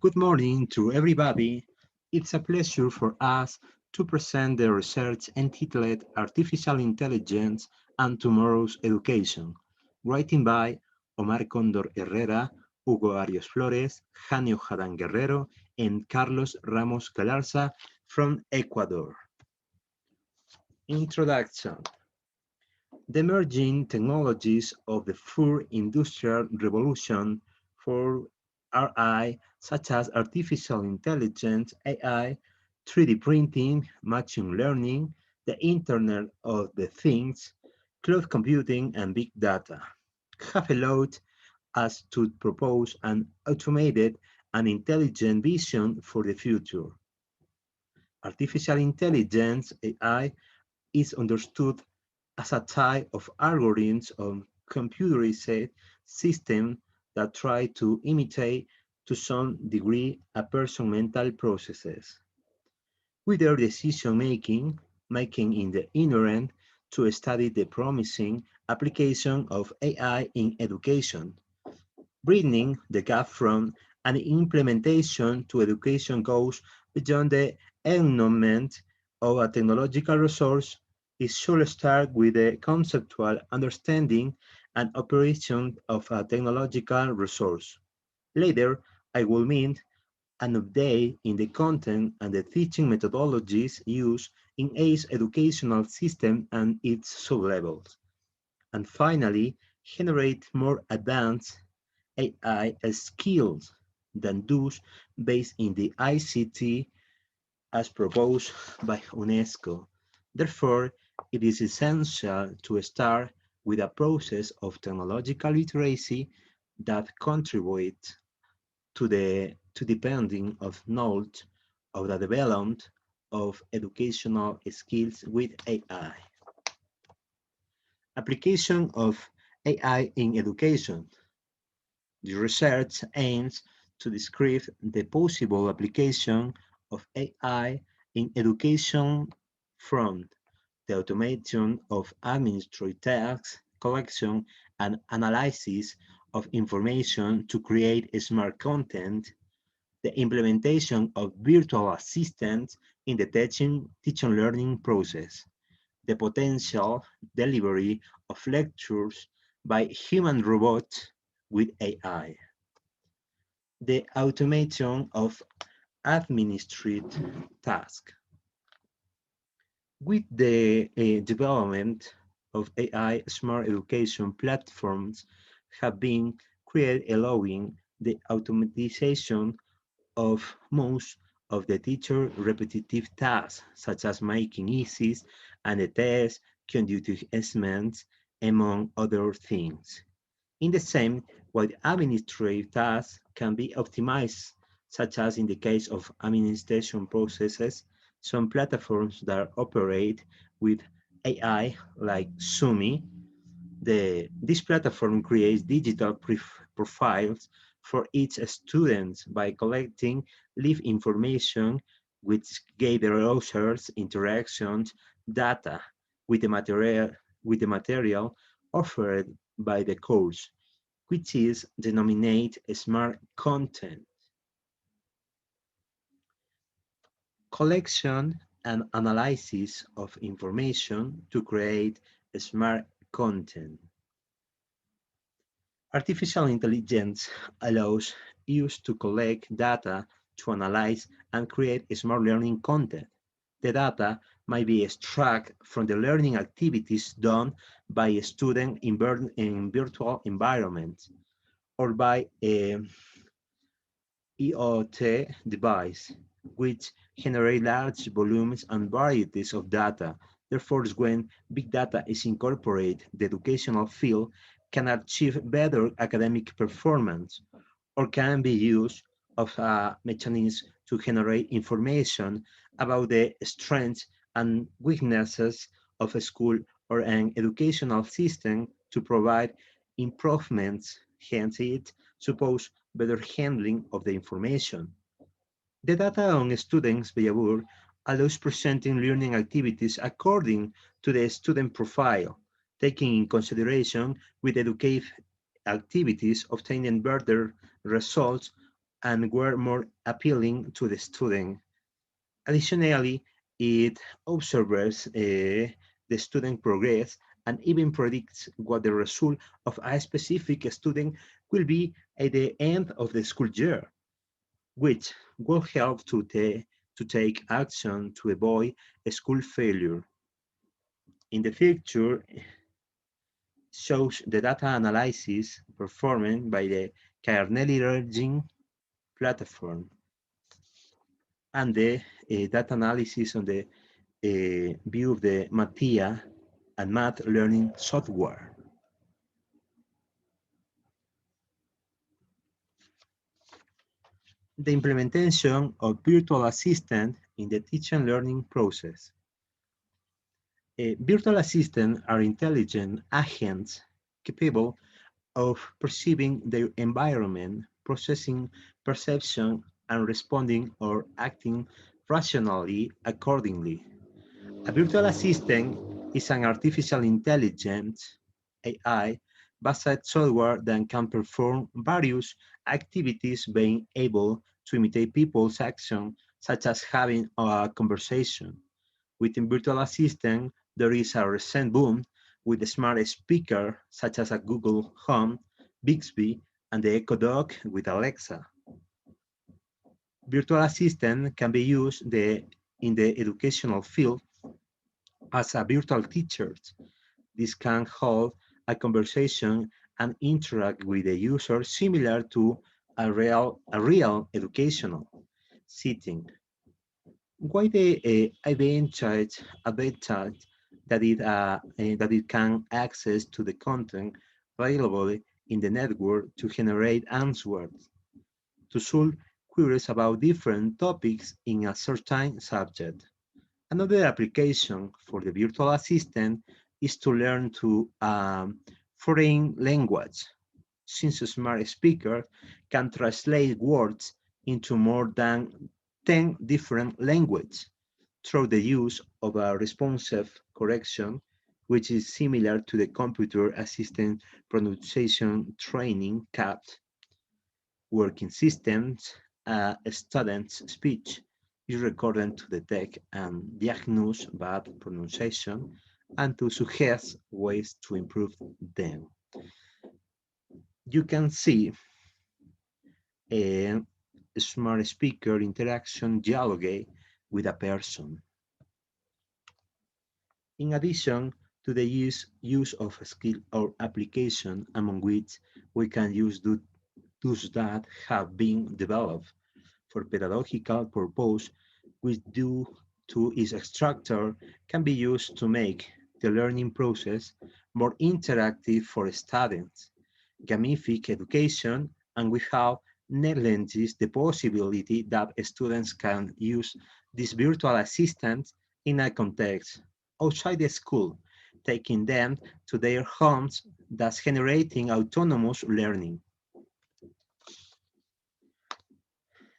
Good morning to everybody. It's a pleasure for us to present the research entitled Artificial Intelligence and Tomorrow's Education, written by Omar Condor Herrera, Hugo Arias Flores, Janio Jadán Guerrero, and Carlos Ramos Galarza from Ecuador. Introduction. The emerging technologies of the fourth industrial revolution for RI, such as artificial intelligence, AI, 3D printing, machine learning, the Internet of the Things, cloud computing, and big data, have allowed us to propose an automated and intelligent vision for the future. Artificial intelligence, AI, is understood as a type of algorithms or computerized system that try to imitate to some degree a person's mental processes. With their decision making in the inherent to study the promising application of AI in education, bridging the gap from an implementation to education goes beyond the enablement of a technological resource. It should start with the conceptual understanding and operation of a technological resource. Later, I will mean an update in the content and the teaching methodologies used in ACE educational system and its sublevels. And finally, generate more advanced AI skills than those based in the ICT as proposed by UNESCO. Therefore, it is essential to start with a process of technological literacy that contributes to depending of knowledge of the development of educational skills with AI. Application of AI in education. The research aims to describe the possible application of AI in education from the automation of administrative tasks, collection and analysis of information to create smart content, the implementation of virtual assistants in the teaching learning process, the potential delivery of lectures by human robots with AI, the automation of administrative tasks. With the development of AI, smart education platforms have been created allowing the automatization of most of the teacher repetitive tasks, such as making essays and the tests, conducting assessments, among other things. In the same way, administrative tasks can be optimized, such as in the case of administration processes, some platforms that operate with AI, like Sumi. This platform creates digital profiles for each student by collecting live information, which gathers interactions data with the material offered by the course, which is denominated smart content. Collection and analysis of information to create smart content. Artificial intelligence allows use to collect data to analyze and create smart learning content. The data might be extracted from the learning activities done by a student in virtual environments or by a IoT device, which generate large volumes and varieties of data. Therefore, when big data is incorporated, the educational field can achieve better academic performance or can be used as a mechanism to generate information about the strengths and weaknesses of a school or an educational system to provide improvements, hence it suppose better handling of the information. The data on students' behavior allows presenting learning activities according to the student profile, taking in consideration with educative activities obtaining better results and were more appealing to the student. Additionally, it observes the student progress and even predicts what the result of a specific student will be at the end of the school year, which will help to take action to avoid a school failure. In the picture shows the data analysis performed by the Carnegie Learning platform and the data analysis on the view of the Mattia and math learning software. The implementation of virtual assistant in the teaching learning process. Virtual assistants are intelligent agents capable of perceiving their environment, processing perception, and responding or acting rationally accordingly. A virtual assistant is an artificial intelligence AI based software that can perform various activities being able to imitate people's actions, such as having a conversation. Within virtual assistant, there is a recent boom with the smart speaker such as a Google Home, Bixby, and the Echo Dot with Alexa. Virtual assistant can be used in the educational field as a virtual teacher. This can hold a conversation and interact with the user similar to a real educational setting. Why the advantage that it can access to the content available in the network to generate answers to solve queries about different topics in a certain subject. Another application for the virtual assistant is to learn to foreign language, since a smart speaker can translate words into more than 10 different languages through the use of a responsive correction, which is similar to the computer assisted pronunciation training CAT working systems. A student's speech is recorded to detect and diagnose bad pronunciation and to suggest ways to improve them. You can see a smart speaker interaction dialogue with a person. In addition to the use of a skill or application among which we can use those that have been developed for pedagogical purpose, which due to its structure can be used to make the learning process more interactive for students, gamific education, and without neglecting the possibility that students can use these virtual assistants in a context outside the school, taking them to their homes, thus generating autonomous learning.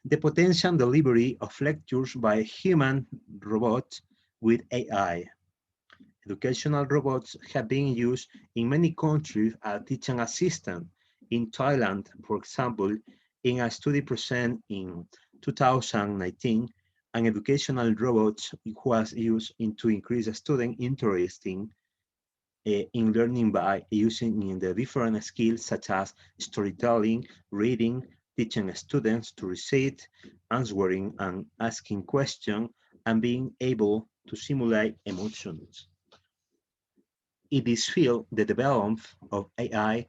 The potential delivery of lectures by human robots with AI. Educational robots have been used in many countries as teaching assistants. In Thailand, for example, in a study presented in 2019, an educational robot was used to increase student interest in learning by using in the different skills such as storytelling, reading, teaching students to recite, answering and asking questions, and being able to simulate emotions. In this field, the development of AI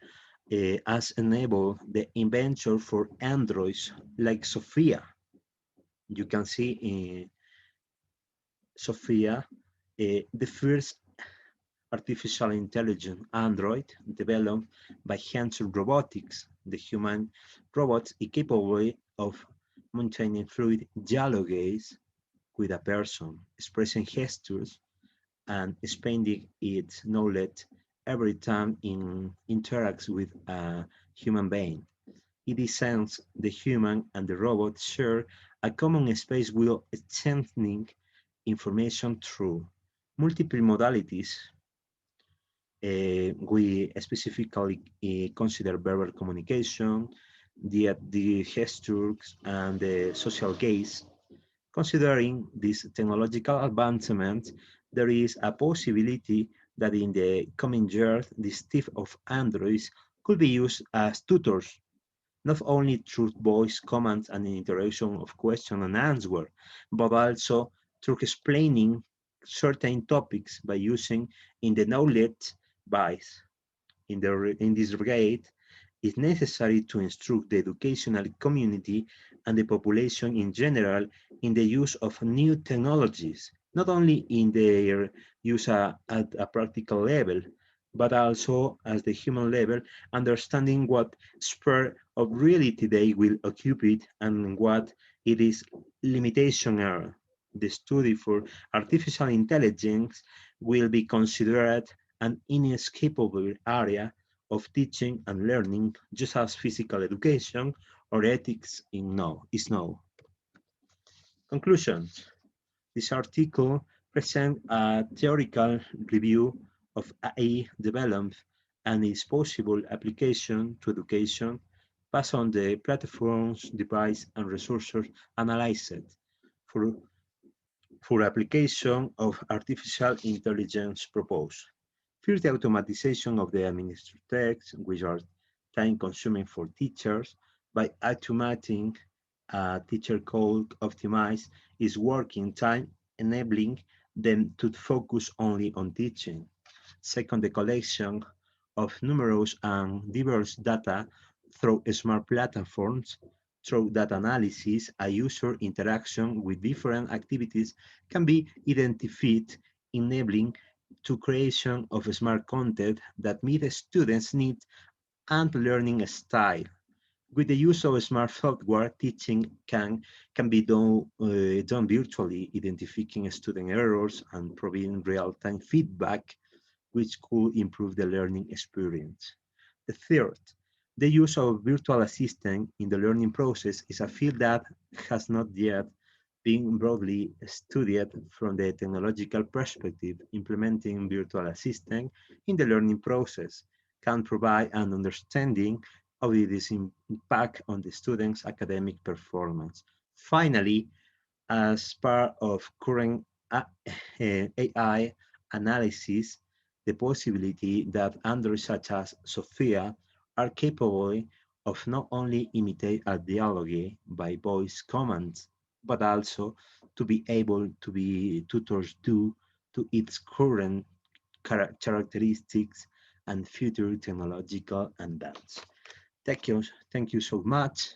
has enabled the invention for androids like Sophia. You can see in Sophia, the first artificial intelligent android developed by Hanson Robotics. The human robot is capable of maintaining fluid dialogues with a person, expressing gestures, and expanding its knowledge every time it interacts with a human being. In this sense, the human and the robot share a common space while exchanging information through multiple modalities. We specifically consider verbal communication, the gestures, and the social gaze. Considering this technological advancement, there is a possibility that in the coming years, this type of androids could be used as tutors, not only through voice commands and interaction of question and answer, but also through explaining certain topics by using in the knowledge base. In this regard, it's necessary to instruct the educational community and the population in general in the use of new technologies, not only in their use at a practical level, but also as the human level, understanding what sphere of reality they will occupy and what it is limitation are. The study for artificial intelligence will be considered an inescapable area of teaching and learning, just as physical education or ethics is now. Conclusions. This article presents a theoretical review of AI development and its possible application to education based on the platforms, device, and resources analyzed for, for application of artificial intelligence proposed. First, the automatization of the administrative tasks, which are time-consuming for teachers, by automating teacher code optimize is working time, enabling them to focus only on teaching. Second, the collection of numerous and diverse data through smart platforms. Through data analysis, a user interaction with different activities can be identified, enabling to creation of smart content that meet students' needs and learning style. With the use of smart software, teaching can be done virtually, identifying student errors and providing real-time feedback, which could improve the learning experience. The third, the use of virtual assistant in the learning process is a field that has not yet been broadly studied from the technological perspective. Implementing virtual assistant in the learning process can provide an understanding of its impact on the student's academic performance. Finally, as part of current AI analysis, the possibility that androids such as Sophia are capable of not only imitate a dialogue by voice commands, but also to be able to be tutors due to its current characteristics and future technological advance. Thank you so much.